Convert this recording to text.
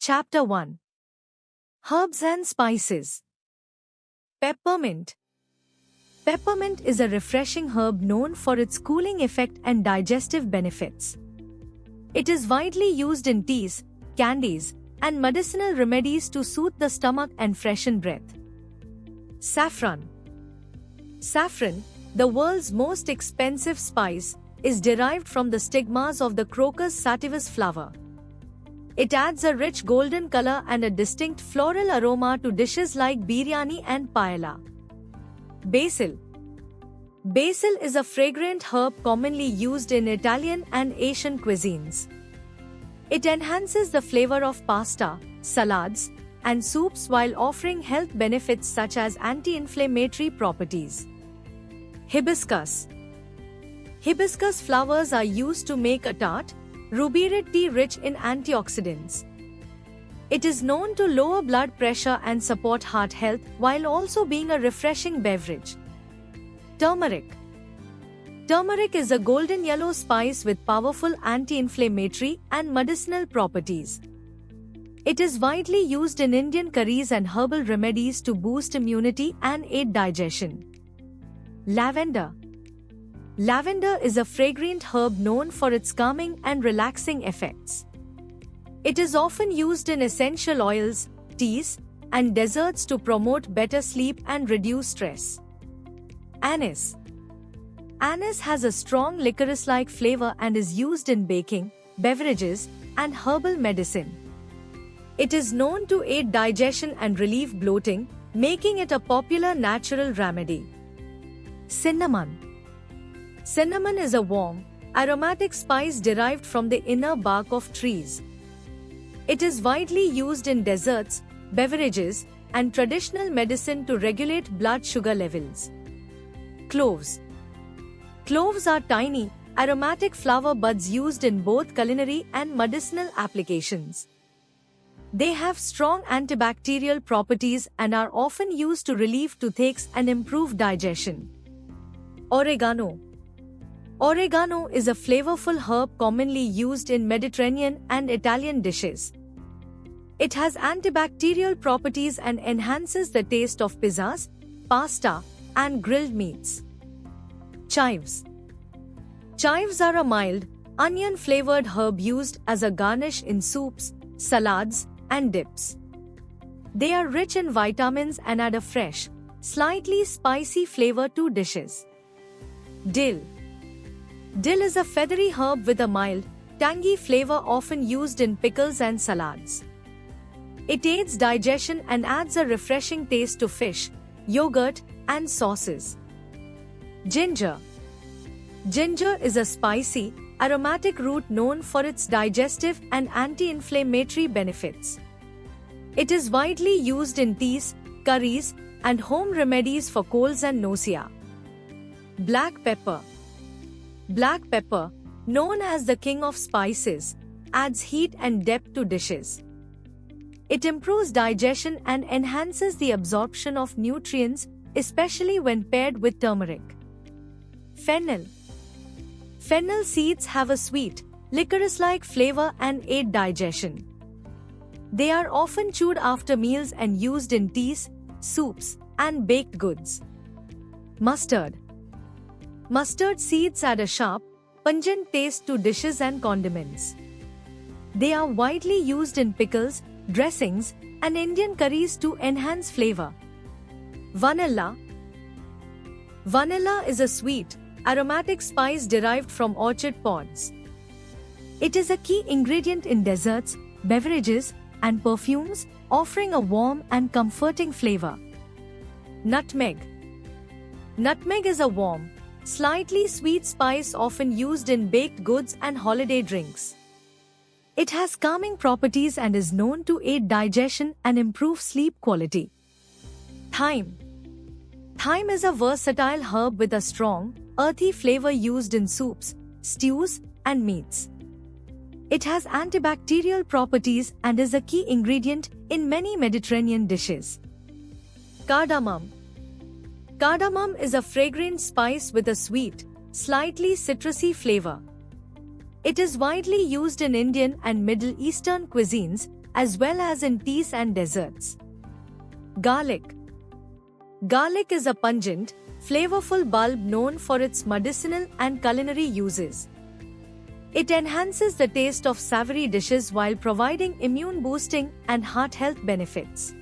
Chapter 1. Herbs and Spices. Peppermint. Peppermint is a refreshing herb known for its cooling effect and digestive benefits. It is widely used in teas, candies, and medicinal remedies to soothe the stomach and freshen breath. Saffron. Saffron, the world's most expensive spice, is derived from the stigmas of the Crocus sativus flower. It adds a rich golden color and a distinct floral aroma to dishes like biryani and paella. Basil. Basil is a fragrant herb commonly used in Italian and Asian cuisines. It enhances the flavor of pasta, salads, and soups while offering health benefits such as anti-inflammatory properties. Hibiscus. Hibiscus flowers are used to make a tart, ruby-red tea rich in antioxidants. It is known to lower blood pressure and support heart health while also being a refreshing beverage. Turmeric. Turmeric is a golden yellow spice with powerful anti-inflammatory and medicinal properties. It is widely used in Indian curries and herbal remedies to boost immunity and aid digestion. Lavender. Lavender is a fragrant herb known for its calming and relaxing effects. It is often used in essential oils, teas, and desserts to promote better sleep and reduce stress. Anise. Anise has a strong licorice-like flavor and is used in baking, beverages, and herbal medicine. It is known to aid digestion and relieve bloating, making it a popular natural remedy. Cinnamon. Cinnamon is a warm, aromatic spice derived from the inner bark of trees. It is widely used in desserts, beverages, and traditional medicine to regulate blood sugar levels. Cloves. Cloves are tiny, aromatic flower buds used in both culinary and medicinal applications. They have strong antibacterial properties and are often used to relieve toothaches and improve digestion. Oregano. Oregano is a flavorful herb commonly used in Mediterranean and Italian dishes. It has antibacterial properties and enhances the taste of pizzas, pasta, and grilled meats. Chives. Chives are a mild, onion-flavored herb used as a garnish in soups, salads, and dips. They are rich in vitamins and add a fresh, slightly spicy flavor to dishes. Dill. Dill is a feathery herb with a mild, tangy flavor often used in pickles and salads. It aids digestion and adds a refreshing taste to fish, yogurt, and sauces. Ginger. Ginger is a spicy, aromatic root known for its digestive and anti-inflammatory benefits. It is widely used in teas, curries, and home remedies for colds and nausea. Black pepper. Black pepper, known as the king of spices, adds heat and depth to dishes. It improves digestion and enhances the absorption of nutrients, especially when paired with turmeric. Fennel. Fennel seeds have a sweet, licorice-like flavor and aid digestion. They are often chewed after meals and used in teas, soups, and baked goods. Mustard. Mustard seeds add a sharp, pungent taste to dishes and condiments. They are widely used in pickles, dressings, and Indian curries to enhance flavor. Vanilla. Vanilla is a sweet, aromatic spice derived from orchard pods. It is a key ingredient in desserts, beverages, and perfumes, offering a warm and comforting flavor. Nutmeg. Nutmeg is a warm, slightly sweet spice often used in baked goods and holiday drinks. It has calming properties and is known to aid digestion and improve sleep quality. Thyme. Thyme is a versatile herb with a strong, earthy flavor used in soups, stews, and meats. It has antibacterial properties and is a key ingredient in many Mediterranean dishes. Cardamom. Cardamom is a fragrant spice with a sweet, slightly citrusy flavor. It is widely used in Indian and Middle Eastern cuisines, as well as in teas and desserts. Garlic. Garlic is a pungent, flavorful bulb known for its medicinal and culinary uses. It enhances the taste of savory dishes while providing immune boosting and heart health benefits.